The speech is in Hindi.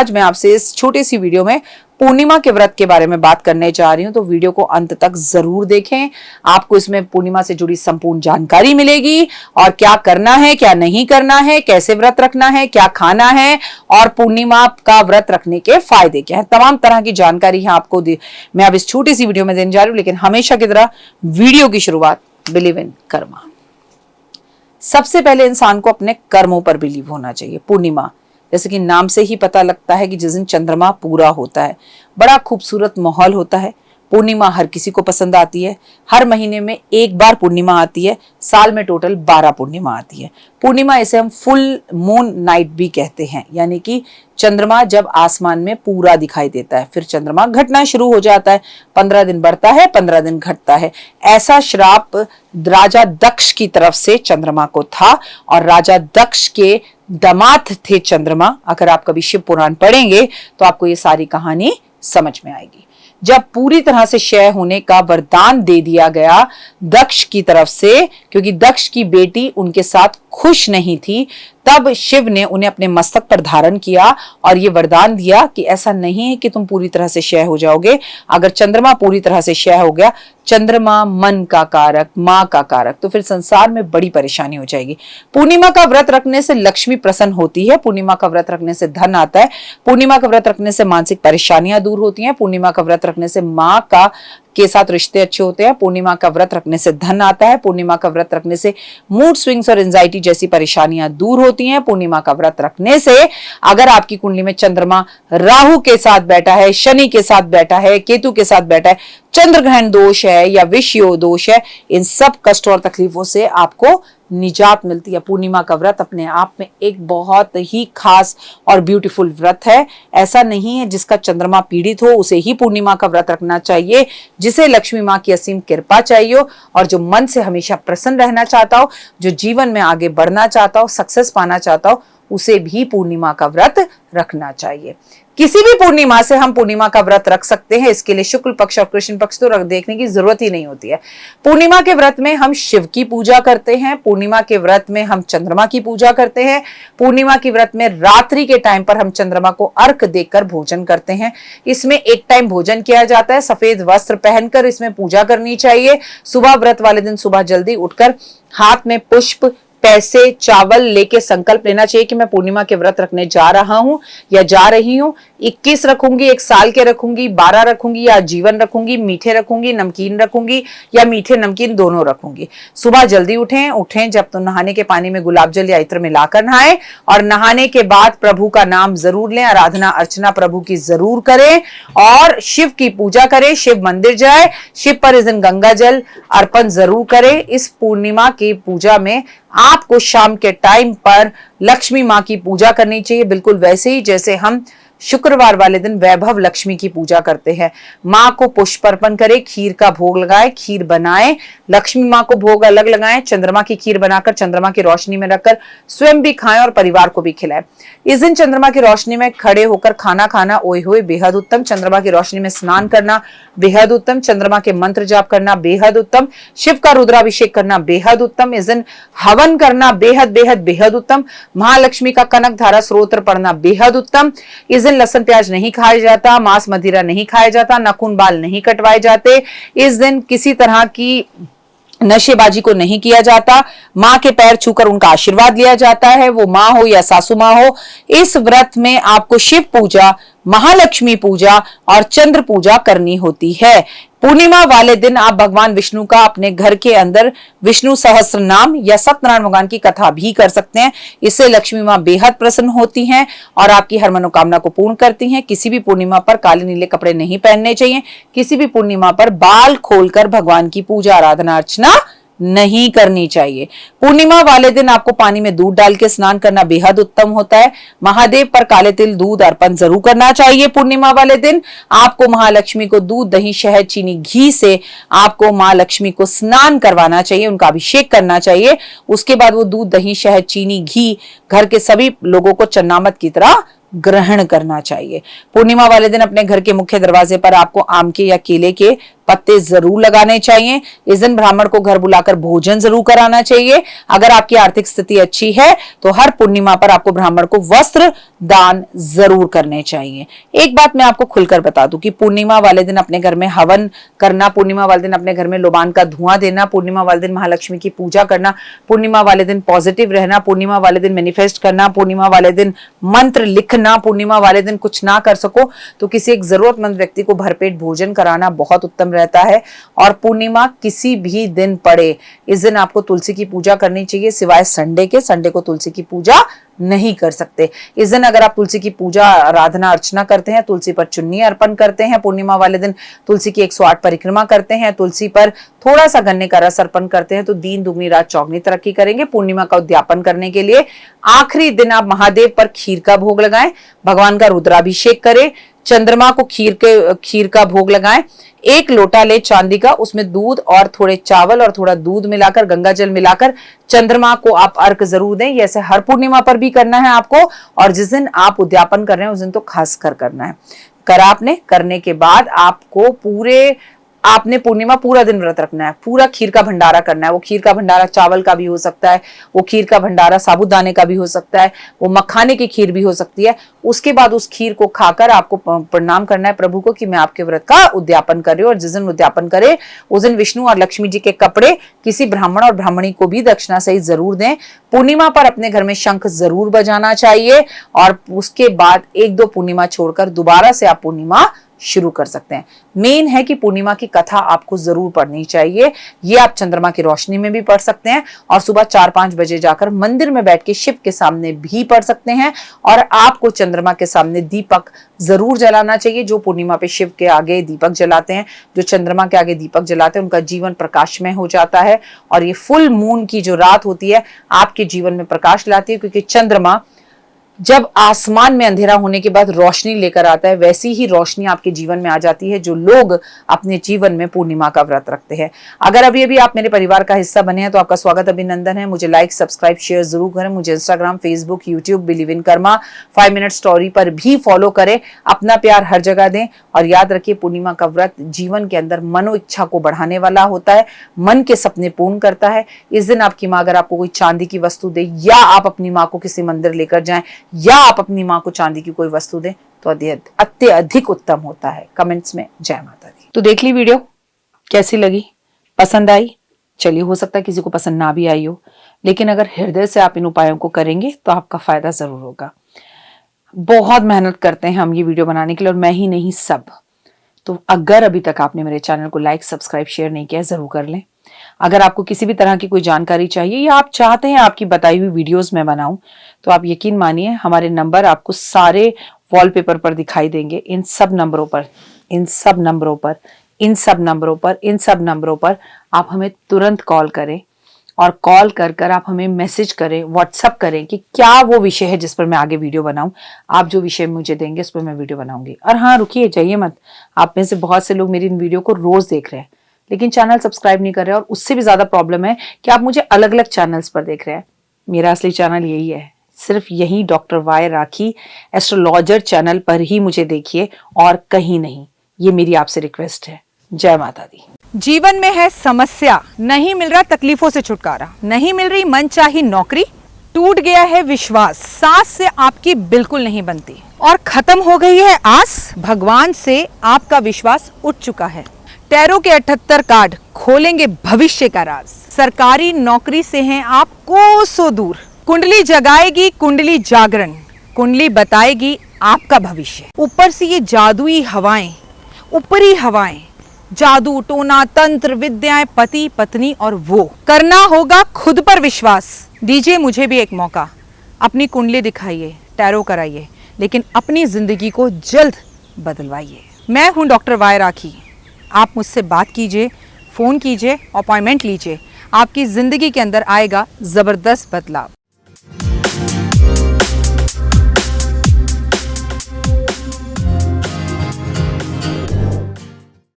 आज मैं आपसे इस छोटी सी वीडियो में पूर्णिमा के व्रत के बारे में बात करने जा रही हूं, तो वीडियो को अंत तक जरूर देखें। आपको इसमें पूर्णिमा से जुड़ी संपूर्ण जानकारी मिलेगी और क्या करना है, क्या नहीं करना है, कैसे व्रत रखना है, क्या खाना है और पूर्णिमा का व्रत रखने के फायदे क्या है, तमाम तरह की जानकारी है आपको मैं अब इस छोटी सी वीडियो में देने जा रही हूं। लेकिन हमेशा की तरह वीडियो की शुरुआत बिलीव इन कर्मा। सबसे पहले इंसान को अपने कर्मों पर बिलीव होना चाहिए। पूर्णिमा जैसे कि नाम से ही पता लगता है कि जिस दिन चंद्रमा पूरा होता है, बड़ा खूबसूरत माहौल होता है। पूर्णिमा हर किसी को पसंद आती है। हर महीने में एक बार पूर्णिमा आती है, साल में टोटल 12 पूर्णिमा आती है। पूर्णिमा इसे हम फुल मून नाइट भी कहते हैं, यानी कि चंद्रमा जब आसमान में पूरा दिखाई देता है, फिर चंद्रमा घटना शुरू हो जाता है। 15 दिन बढ़ता है, 15 दिन घटता है। ऐसा श्राप राजा दक्ष की तरफ से चंद्रमा को था और राजा दक्ष के दामाद थे चंद्रमा। अगर आप कभी शिव पुराण पढ़ेंगे तो आपको ये सारी कहानी समझ में आएगी। जब पूरी तरह से क्षय होने का वरदान दे दिया गया दक्ष की तरफ से, क्योंकि दक्ष की बेटी उनके साथ खुश नहीं थी, तब शिव ने उन्हें अपने मस्तक पर धारण किया और ये वरदान दिया कि ऐसा नहीं है कि तुम पूरी तरह से क्षय हो जाओगे। अगर चंद्रमा पूरी तरह से क्षय हो गया, चंद्रमा मन का कारक, माँ का कारक, तो फिर संसार में बड़ी परेशानी हो जाएगी। पूर्णिमा का व्रत रखने से लक्ष्मी प्रसन्न होती है। पूर्णिमा का व्रत रखने से धन आता है। पूर्णिमा का व्रत रखने से मानसिक परेशानियां दूर होती हैं। पूर्णिमा का व्रत रखने से माँ के साथ रिश्ते अच्छे होते हैं। पूर्णिमा का व्रत रखने से धन आता है। पूर्णिमा का व्रत रखने से मूड स्विंग्स और एंजाइटी जैसी परेशानियां दूर होती हैं। पूर्णिमा का व्रत रखने से अगर आपकी कुंडली में चंद्रमा राहु के साथ बैठा है, शनि के साथ बैठा है, केतु के साथ बैठा है, चंद्र ग्रहण दोष है या विषयो दोष है, इन सब कष्टों और तकलीफों से आपको निजात मिलती है। पूर्णिमा का व्रत अपने आप में एक बहुत ही खास और ब्यूटीफुल व्रत है। ऐसा नहीं है जिसका चंद्रमा पीड़ित हो उसे ही पूर्णिमा का व्रत रखना चाहिए। जिसे लक्ष्मी माँ की असीम कृपा चाहिए हो और जो मन से हमेशा प्रसन्न रहना चाहता हो, जो जीवन में आगे बढ़ना चाहता हो, सक्सेस पाना चाहता हो, उसे भी पूर्णिमा का व्रत रखना चाहिए। किसी भी पूर्णिमा से हम पूर्णिमा का व्रत रख सकते हैं। इसके लिए शुक्ल पक्ष और कृष्ण पक्ष तो देखने की जरूरत ही नहीं होती है। पूर्णिमा के व्रत में हम शिव की पूजा करते हैं। पूर्णिमा के व्रत में हम चंद्रमा की पूजा करते हैं। पूर्णिमा के व्रत में रात्रि के टाइम पर हम चंद्रमा को अर्घ देकर भोजन करते हैं। इसमें एक टाइम भोजन किया जाता है। सफेद वस्त्र पहनकर इसमें पूजा करनी चाहिए। सुबह व्रत वाले दिन सुबह जल्दी उठकर हाथ में पुष्प, पैसे, चावल लेके संकल्प लेना चाहिए कि मैं पूर्णिमा के व्रत रखने जा रहा हूं या जा रही हूं। 21 रखूंगी, 1 साल के रखूंगी, 12 रखूंगी या जीवन रखूंगी, मीठे रखूंगी, नमकीन रखूंगी या मीठे नमकीन दोनों रखूंगी। सुबह जल्दी उठें जब तो नहाने के पानी में गुलाब जल या इत्र मिलाकर नहाएं और नहाने के बाद प्रभु का नाम जरूर लें। आराधना अर्चना प्रभु की जरूर करें और शिव की पूजा करें। शिव मंदिर जाए, शिव पर इस दिन गंगा जल अर्पण जरूर करें। इस पूर्णिमा की पूजा में आपको शाम के टाइम पर लक्ष्मी माँ की पूजा करनी चाहिए, बिल्कुल वैसे ही जैसे हम शुक्रवार वाले दिन वैभव लक्ष्मी की पूजा करते हैं। माँ को पुष्प अर्पण करें, खीर का भोग लगाएं, खीर बनाएं, लक्ष्मी माँ को भोग अलग लगाएं, चंद्रमा की खीर बनाकर चंद्रमा की रोशनी में रखकर स्वयं भी खाएं और परिवार को भी खिलाएं। इस दिन चंद्रमा की रोशनी में खड़े होकर खाना खाना ओए होए बेहद उत्तम। चंद्रमा की रोशनी में स्नान करना बेहद उत्तम। चंद्रमा के मंत्र जाप करना बेहद उत्तम। शिव का रुद्राभिषेक करना बेहद उत्तम। इस दिन हवन करना बेहद बेहद बेहद उत्तम। महालक्ष्मी का कनक धारा स्त्रोत्र पढ़ना बेहद उत्तम। इस दिन लहसुन प्याज नहीं खाया जाता, मांस मदिरा नहीं खाया जाता, नाखून बाल नहीं कटवाए जाते। इस दिन किसी तरह की नशेबाजी को नहीं किया जाता। माँ के पैर छूकर उनका आशीर्वाद लिया जाता है, वो माँ हो या सासू माँ हो। इस व्रत में आपको शिव पूजा, महालक्ष्मी पूजा और चंद्र पूजा करनी होती है। पूर्णिमा वाले दिन आप भगवान विष्णु का अपने घर के अंदर विष्णु सहस्त्र नाम या सत्यनारायण भगवान की कथा भी कर सकते हैं। इससे लक्ष्मी माँ बेहद प्रसन्न होती हैं और आपकी हर मनोकामना को पूर्ण करती हैं। किसी भी पूर्णिमा पर काले नीले कपड़े नहीं पहनने चाहिए। किसी भी पूर्णिमा पर बाल खोलकर भगवान की पूजा आराधना अर्चना नहीं करनी चाहिए। पूर्णिमा वाले दिन आपको पानी में दूध डाल के स्नान करना बेहद उत्तम होता है। महादेव पर काले तिल दूध अर्पण जरूर करना चाहिए। पूर्णिमा वाले दिन आपको महालक्ष्मी को दूध, दही, शहद, चीनी, घी से आपको महालक्ष्मी को स्नान करवाना चाहिए, उनका अभिषेक करना चाहिए। उसके बाद वो दूध, दही, शहद, चीनी, घी घर के सभी लोगों को चन्नामत की तरह ग्रहण करना चाहिए। पूर्णिमा वाले दिन अपने घर के मुख्य दरवाजे पर आपको आम के या केले के पत्ते जरूर लगाने चाहिए। इस दिन ब्राह्मण को घर बुलाकर भोजन जरूर कराना चाहिए। अगर आपकी आर्थिक स्थिति अच्छी है तो हर पूर्णिमा पर आपको ब्राह्मण को वस्त्र दान जरूर करने चाहिए। एक बात मैं आपको खुलकर बता दूं कि पूर्णिमा वाले दिन अपने घर में हवन करना, पूर्णिमा वाले दिन अपने घर में लोबान का धुआं देना, पूर्णिमा वाले दिन महालक्ष्मी की पूजा करना, पूर्णिमा वाले दिन पॉजिटिव रहना, पूर्णिमा वाले दिन मैनिफेस्ट करना, पूर्णिमा वाले दिन मंत्र लिखना, पूर्णिमा वाले दिन कुछ ना कर सको तो किसी एक जरूरतमंद व्यक्ति को भरपेट भोजन कराना बहुत उत्तम रहता है। और पूर्णिमा किसी भी दिन पड़े, इस दिन आपको तुलसी की पूजा करनी चाहिए, सिवाय संडे के। संडे को तुलसी की पूजा नहीं कर सकते। इस दिन अगर आप तुलसी की पूजा आराधना अर्चना करते हैं, तुलसी पर चुन्नी अर्पण करते हैं, पूर्णिमा वाले दिन तुलसी की 108 परिक्रमा करते हैं, तुलसी पर थोड़ा सा गन्ने का रस अर्पण करते हैं तो दीन दुगनी रात चौगनी तरक्की करेंगे। पूर्णिमा का उद्यापन करने के लिए आखिरी दिन आप महादेव पर खीर का भोग लगाएं, भगवान का रुद्राभिषेक करें, चंद्रमा को खीर का भोग लगाएं। 1 लोटा ले चांदी का, उसमें दूध और थोड़े चावल और थोड़ा दूध मिलाकर, गंगा जल मिलाकर चंद्रमा को आप अर्घ जरूर दें। ये ऐसे हर पूर्णिमा पर भी करना है आपको, और जिस दिन आप उद्यापन कर रहे हैं उस दिन तो खास कर करना है। करने के बाद आपने पूर्णिमा पूरा दिन व्रत रखना है, पूरा खीर का भंडारा करना है। वो खीर का भंडारा चावल का भी हो सकता है, वो खीर का भंडारा साबूदाने का भी हो सकता है, वो मखाने की खीर भी हो सकती है। उसके बाद उस खीर को खाकर आपको प्रणाम करना है प्रभु को कि मैं आपके व्रत का उद्यापन कर रही हूँ। और जिस दिन उद्यापन करे उस दिन विष्णु और लक्ष्मी जी के कपड़े किसी ब्राह्मण और ब्राह्मणी को भी दक्षिणा सहित जरूर दें। पूर्णिमा पर अपने घर में शंख जरूर बजाना चाहिए, और उसके बाद 1-2 पूर्णिमा छोड़कर दोबारा से आप पूर्णिमा शुरू कर सकते हैं। मेन है कि पूर्णिमा की कथा आपको जरूर पढ़नी चाहिए। ये आप चंद्रमा की रोशनी में भी पढ़ सकते हैं, और सुबह 4-5 बजे जाकर मंदिर में बैठ के शिव के सामने भी पढ़ सकते हैं। और आपको चंद्रमा के सामने दीपक जरूर जलाना चाहिए। जो पूर्णिमा पे शिव के आगे दीपक जलाते हैं, जो चंद्रमा के आगे दीपक जलाते हैं, उनका जीवन प्रकाशमय हो जाता है। और ये फुल मून की जो रात होती है आपके जीवन में प्रकाश लाती है, क्योंकि चंद्रमा जब आसमान में अंधेरा होने के बाद रोशनी लेकर आता है, वैसी ही रोशनी आपके जीवन में आ जाती है जो लोग अपने जीवन में पूर्णिमा का व्रत रखते हैं। अगर अभी आप मेरे परिवार का हिस्सा बने हैं तो आपका स्वागत अभिनंदन है। मुझे लाइक सब्सक्राइब शेयर जरूर करें। मुझे Instagram, Facebook, YouTube, believe in Karma, 5 minute story पर भी फॉलो करें। अपना प्यार हर जगह दें, और याद रखिए पूर्णिमा का व्रत जीवन के अंदर मनो इच्छा को बढ़ाने वाला होता है, मन के सपने पूर्ण करता है। इस दिन आपकी माँ अगर आपको कोई चांदी की वस्तु दे, या आप अपनी माँ को किसी मंदिर लेकर जाएं, या आप अपनी माँ को चांदी की कोई वस्तु दें, तो अत्यधिक उत्तम होता है। कमेंट्स में जय माता दी। तो देख ली वीडियो, कैसी लगी, पसंद आई? चलिए, हो सकता है किसी को पसंद ना भी आई हो, लेकिन अगर हृदय से आप इन उपायों को करेंगे तो आपका फायदा जरूर होगा। बहुत मेहनत करते हैं हम ये वीडियो बनाने के लिए, और मैं ही नहीं सब। तो अगर अभी तक आपने मेरे चैनल को लाइक सब्सक्राइब शेयर नहीं किया, जरूर कर लें। अगर आपको किसी भी तरह की कोई जानकारी चाहिए, या आप चाहते हैं आपकी बताई हुई वीडियोस में बनाऊं, तो आप यकीन मानिए हमारे नंबर आपको सारे वॉलपेपर पर दिखाई देंगे। इन सब नंबरों पर आप हमें तुरंत कॉल करें, और कॉल कर आप हमें मैसेज करें, व्हाट्सएप करें कि क्या वो विषय है जिस पर मैं आगे वीडियो बनाऊं। आप जो विषय मुझे देंगे उस पर मैं वीडियो बनाऊंगी। और हाँ, रुकिए, जाइए मत। आप में से बहुत से लोग मेरी इन वीडियो को रोज देख रहे हैं, लेकिन चैनल सब्सक्राइब नहीं कर रहे हैं, और उससे भी ज्यादा प्रॉब्लम है कि आप मुझे अलग अलग चैनल्स पर देख रहे हैं। मेरा असली चैनल यही है, सिर्फ यही डॉक्टर वाई राखी एस्ट्रोलॉजर चैनल पर ही मुझे देखिए, और कहीं नहीं। ये मेरी आपसे रिक्वेस्ट है। जय माता दी। जीवन में है समस्या, नहीं मिल रहा तकलीफों से छुटकारा, नहीं मिल रही मनचाही नौकरी, टूट गया है विश्वास, सांस से आपकी बिल्कुल नहीं बनती, और खत्म हो गई है आस, भगवान से आपका विश्वास उठ चुका है। टैरो के 78 कार्ड खोलेंगे भविष्य का राज। सरकारी नौकरी से हैं आप कोसों दूर, कुंडली जगाएगी कुंडली जागरण, कुंडली बताएगी आपका भविष्य। ऊपर से ये जादुई हवाएं, ऊपरी हवाएं, जादू टोना तंत्र विद्याएं, पति पत्नी और वो, करना होगा खुद पर विश्वास। दीजिए मुझे भी एक मौका, अपनी कुंडली दिखाइए, टैरो कराइए, लेकिन अपनी जिंदगी को जल्द बदलवाइए। मैं हूं डॉक्टर वाई राखी। आप मुझसे बात कीजिए, फ़ोन कीजिए, अपॉइंटमेंट लीजिए, आपकी ज़िंदगी के अंदर आएगा ज़बरदस्त बदलाव।